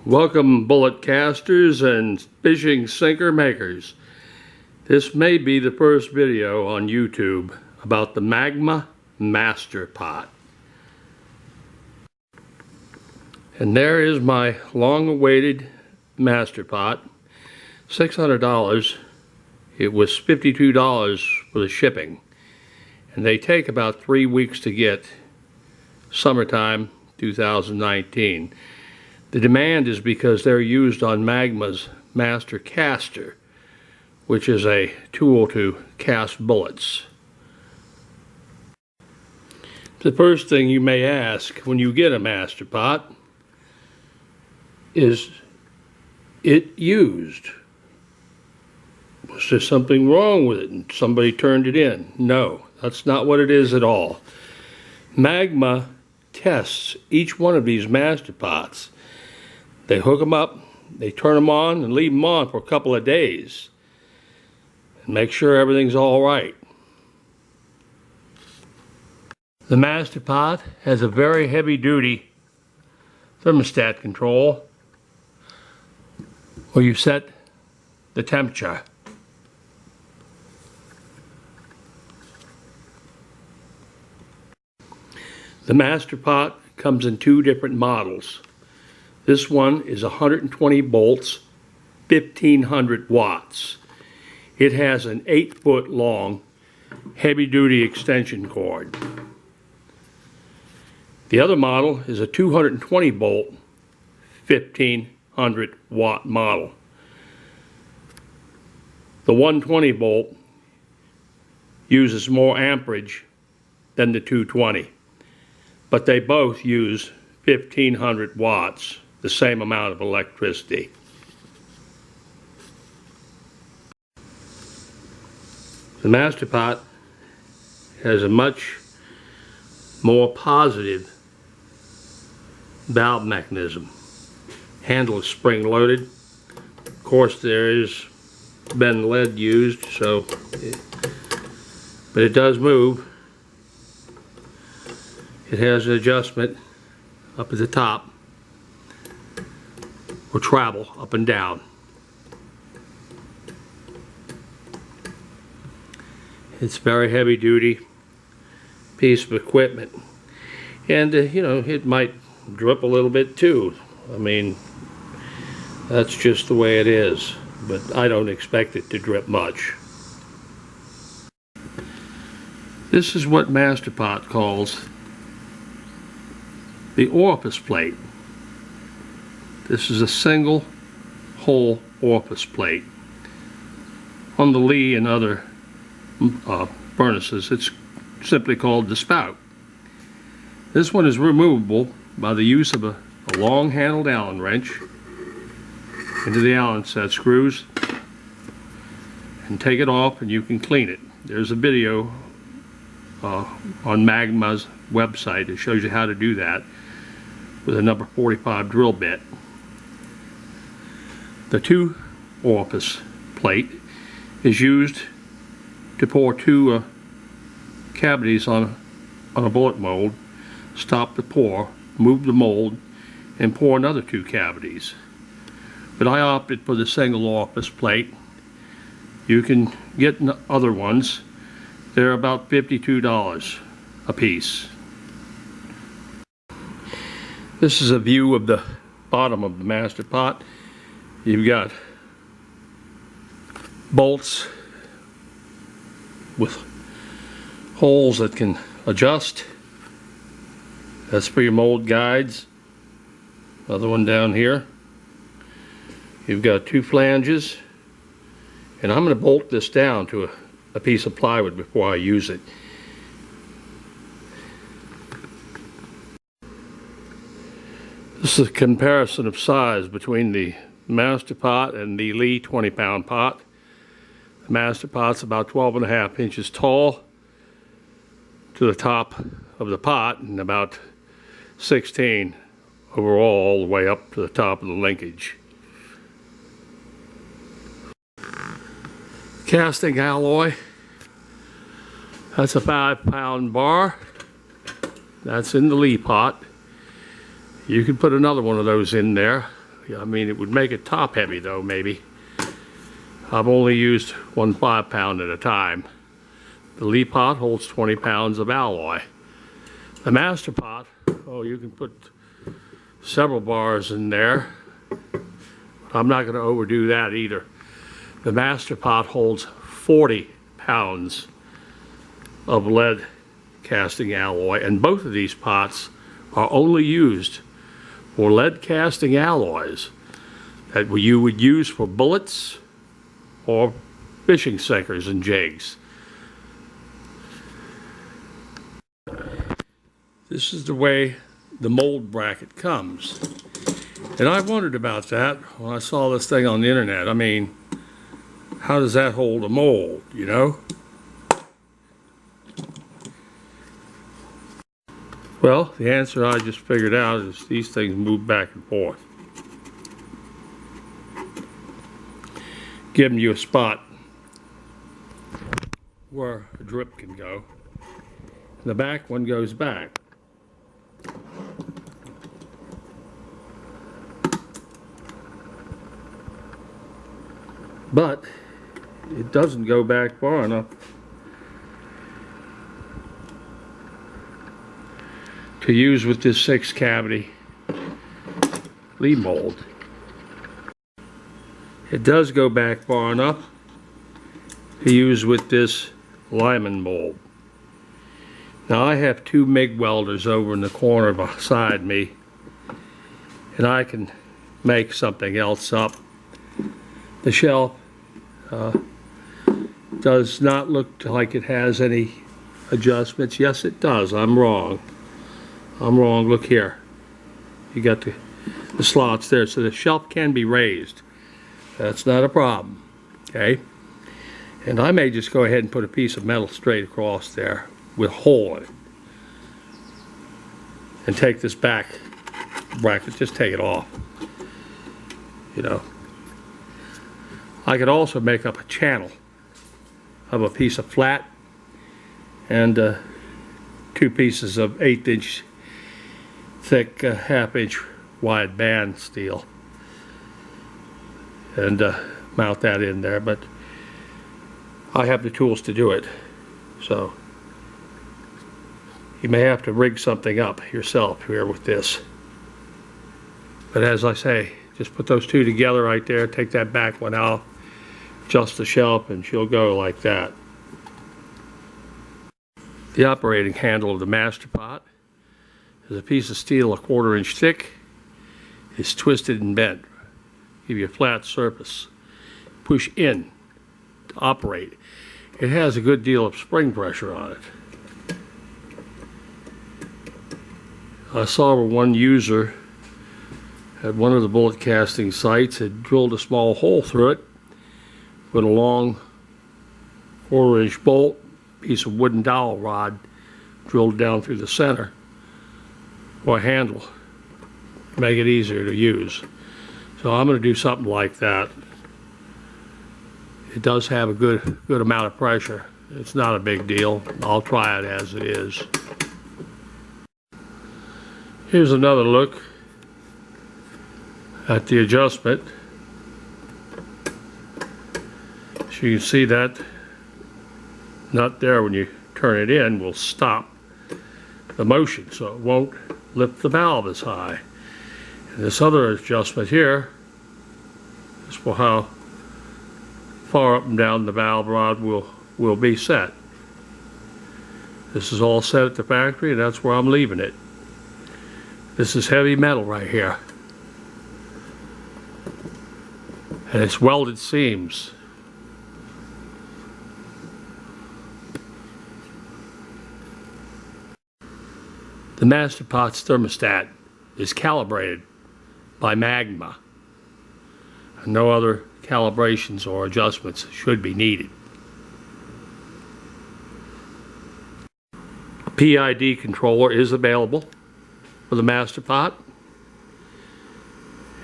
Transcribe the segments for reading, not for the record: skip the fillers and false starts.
Welcome, bullet casters and fishing sinker makers. This may be the first video on YouTube about the Magma Master Pot. And there is my long-awaited Master Pot. $600. It was $52 for the shipping. And they take about 3 weeks to get. Summertime 2019. The demand is because they're used on Magma's Master Caster, which is a tool to cast bullets. The first thing you may ask when you get a Master Pot is it used? Was there something wrong with it and somebody turned it in? No, that's not what it is at all. Magma tests each one of these Master Pots. They hook them up, they turn them on and leave them on for a couple of days and make sure everything's all right. The Master Pot has a very heavy-duty thermostat control where you set the temperature. The Master Pot comes in two different models. This one is 120 volts, 1500 watts. It has an 8-foot long heavy-duty extension cord. The other model is a 220 volt, 1500 watt model. The 120 volt uses more amperage than the 220, but they both use 1500 watts. The same amount of electricity. The Master Pot has a much more positive valve mechanism. Handle is spring loaded. Of course there is been lead used, but it does move. It has an adjustment up at the top or travel up and down. It's very heavy duty piece of equipment, and you know, it might drip a little bit too. I mean, that's just the way it is, but I don't expect it to drip much. This is what Master Pot calls the orifice plate. This is a single hole orifice plate. On the Lee and other furnaces, it's simply called the spout. This one is removable by the use of a long handled Allen wrench into the Allen set screws, and take it off and you can clean it. There's a video on Magma's website that shows you how to do that with a number 45 drill bit. The 2 orifice plate is used to pour 2 cavities on a bullet mold, stop the pour, move the mold, and pour another 2 cavities. But I opted for the single orifice plate. You can get other ones. They're about $52 a piece. This is a view of the bottom of the Master Pot. You've got bolts with holes that can adjust. That's for your mold guides. Another one down here. You've got 2 flanges, and I'm going to bolt this down to a piece of plywood before I use it. This is a comparison of size between the Master Pot and the Lee 20-pound pot. The Master Pot's about 12.5 inches tall to the top of the pot, and about 16 overall all the way up to the top of the linkage. Casting alloy, that's a 5-pound bar. That's in the Lee pot. You could put another one of those in there. I mean, it would make it top heavy though, maybe. I've only used 1 5-pound at a time. The Lee pot holds 20 pounds of alloy. The Master Pot, oh, you can put several bars in there. I'm not going to overdo that either. The Master Pot holds 40 pounds of lead casting alloy, and both of these pots are only used for lead casting alloys that you would use for bullets or fishing sinkers and jigs. This is the way the mold bracket comes. And I wondered about that when I saw this thing on the internet. I mean, how does that hold a mold, you know? Well, the answer I just figured out is these things move back and forth, giving you a spot where a drip can go. And the back one goes back. But it doesn't go back far enough to use with this 6-cavity Lee mold. It does go back far enough to use with this Lyman mold. Now I have 2 MIG welders over in the corner beside me, and I can make something else up. The shelf does not look like it has any adjustments. Yes, it does. I'm wrong. Look here. You got the slots there, so the shelf can be raised. That's not a problem. Okay. And I may just go ahead and put a piece of metal straight across there with a hole in it, and take this back bracket, just take it off. You know, I could also make up a channel of a piece of flat and 2 pieces of 1/8-inch thick, 1/2-inch wide band steel, and mount that in there. But I have the tools to do it, so you may have to rig something up yourself here with this. But as I say, just put those 2 together right there, take that back one out, adjust the shelf, and she'll go like that. The operating handle of the Master Pot is a piece of steel 1/4 inch thick. It's twisted and bent, give you a flat surface. Push in to operate. It has a good deal of spring pressure on it. I saw where one user at one of the bullet casting sites had drilled a small hole through it with a long 1/4 inch bolt, piece of wooden dowel rod drilled down through the center, or a handle, make it easier to use. So I'm going to do something like that. It does have a good amount of pressure. It's not a big deal. I'll try it as it is. Here's another look at the adjustment. So you can see that nut there, when you turn it in, will stop the motion, so it won't lift the valve as high. And this other adjustment here is for how far up and down the valve rod will be set. This is all set at the factory, and that's where I'm leaving it. This is heavy metal right here, and it's welded seams. The Master Pot's thermostat is calibrated by Magma, and no other calibrations or adjustments should be needed. A PID controller is available for the Master Pot.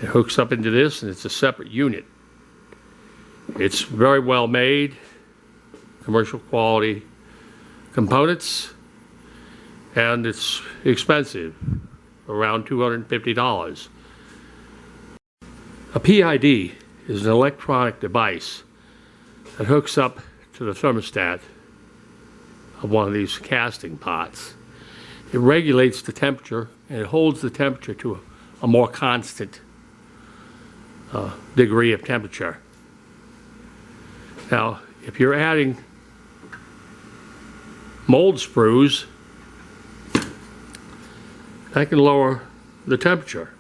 It hooks up into this, and it's a separate unit. It's very well made, commercial quality components, and it's expensive, around $250. A PID is an electronic device that hooks up to the thermostat of one of these casting pots. It regulates the temperature and it holds the temperature to a more constant degree of temperature. Now, if you're adding mold sprues, that can lower the temperature.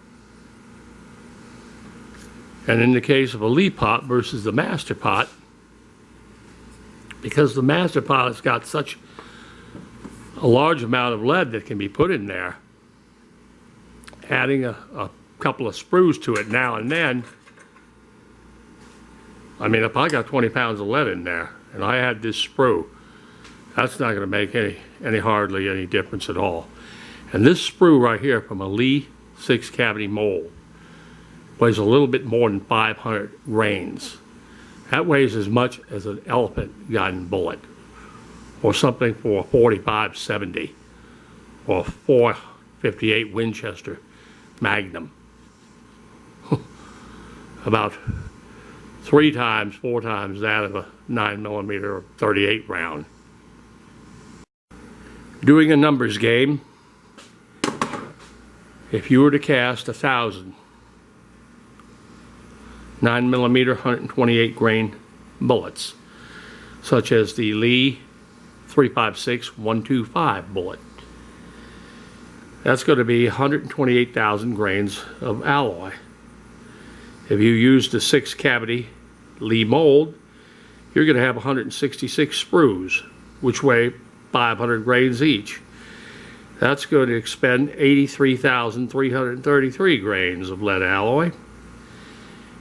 And in the case of a Lee pot versus the Master Pot, because the Master Pot has got such a large amount of lead that can be put in there, adding a couple of sprues to it now and then, I mean, if I got 20 pounds of lead in there and I had this sprue, that's not going to make hardly any difference at all. And this sprue right here from a Lee 6-cavity mold weighs a little bit more than 500 grains. That weighs as much as an elephant gun bullet, or something for a 45-70, or a 458 Winchester Magnum. About 4 times that of a 9mm or 38 round. Doing a numbers game, if you were to cast 1,000 9mm 128 grain bullets, such as the Lee 356-125 bullet, that's going to be 128,000 grains of alloy. If you use the 6-cavity Lee mold, you're going to have 166 sprues, which weigh 500 grains each. That's going to expend 83,333 grains of lead alloy.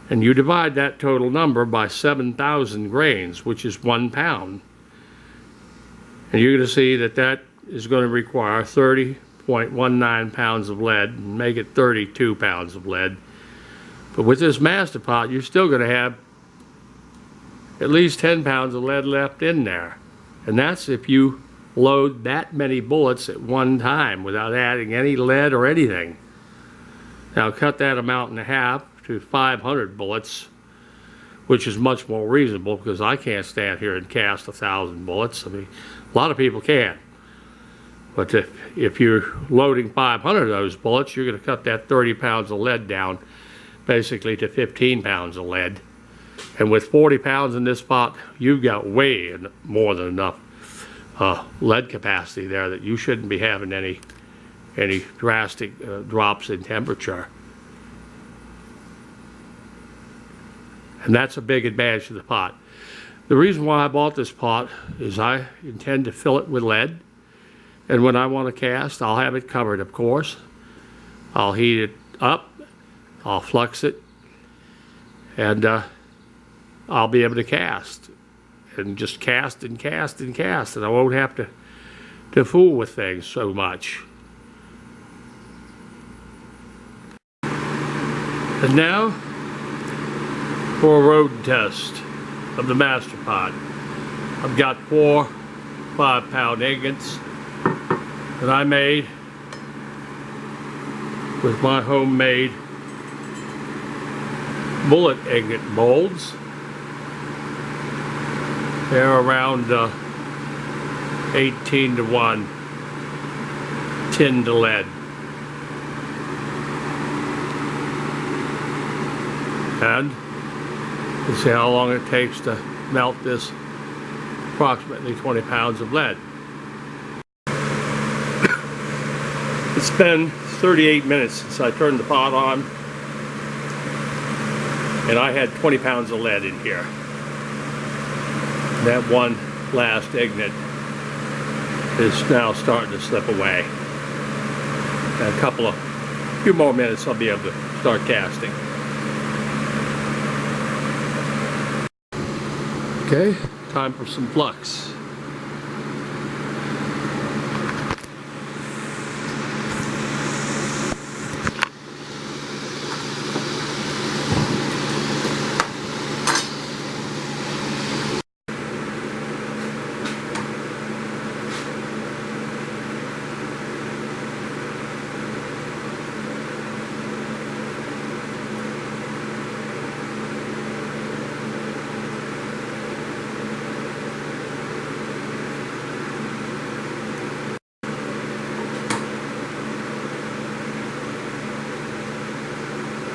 And you divide that total number by 7,000 grains, which is 1 pound. And you're going to see that that is going to require 30.19 pounds of lead, and make it 32 pounds of lead. But with this Master Pot, you're still going to have at least 10 pounds of lead left in there. And that's if you load that many bullets at one time without adding any lead or anything. Now cut that amount in half to 500 bullets, which is much more reasonable, because I can't stand here and cast 1,000 bullets. I mean, a lot of people can. But if you're loading 500 of those bullets, you're going to cut that 30 pounds of lead down basically to 15 pounds of lead. And with 40 pounds in this pot, you've got way more than enough lead capacity there that you shouldn't be having any drastic drops in temperature. And that's a big advantage to the pot. The reason why I bought this pot is I intend to fill it with lead, and when I want to cast, I'll have it covered, of course. I'll heat it up, I'll flux it, and I'll be able to cast, and just cast and cast and cast, and I won't have to fool with things so much. And now for a road test of the Master Pot. I've got 4 5-pound ingots that I made with my homemade bullet ingot molds. They're around 18 to 1 tin to lead. And you see how long it takes to melt this approximately 20 pounds of lead. It's been 38 minutes since I turned the pot on, and I had 20 pounds of lead in here. That one last ingot is now starting to slip away. In a few more minutes I'll be able to start casting. Okay, time for some flux.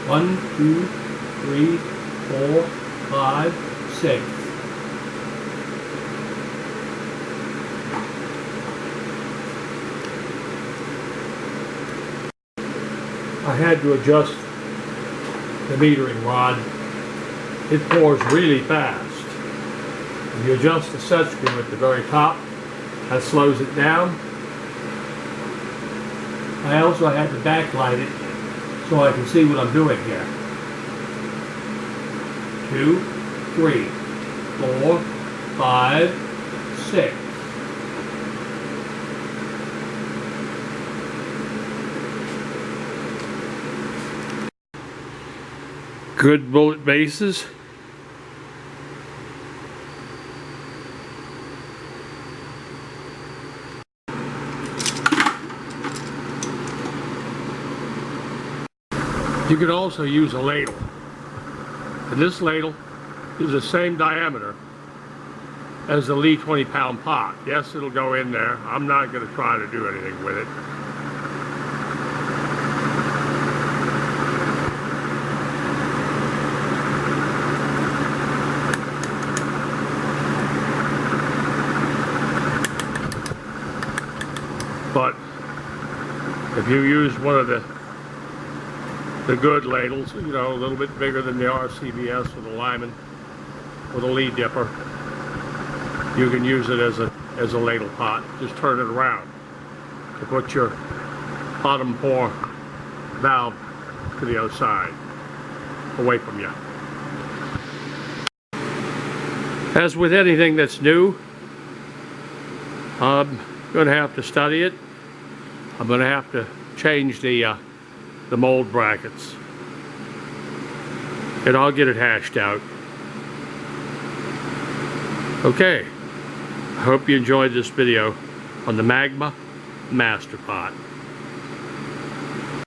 1, 2, 3, 4, 5, 6. I had to adjust the metering rod. It pours really fast. If you adjust the set screw at the very top, that slows it down. I also had to backlight it so I can see what I'm doing here. 2, 3, 4, 5, 6. Good bullet bases. You could also use a ladle. And this ladle is the same diameter as the Lee 20-pound pot. Yes, it'll go in there. I'm not going to try to do anything with it. But if you use one of the good ladles, you know, a little bit bigger than the RCBS or the Lyman or the Lee dipper, you can use it as a ladle pot. Just turn it around to put your bottom pour valve to the other side, away from you. As with anything that's new, I'm going to have to study it. I'm going to have to change the mold brackets, and I'll get it hashed out. Okay, I hope you enjoyed this video on the Magma Master Pot.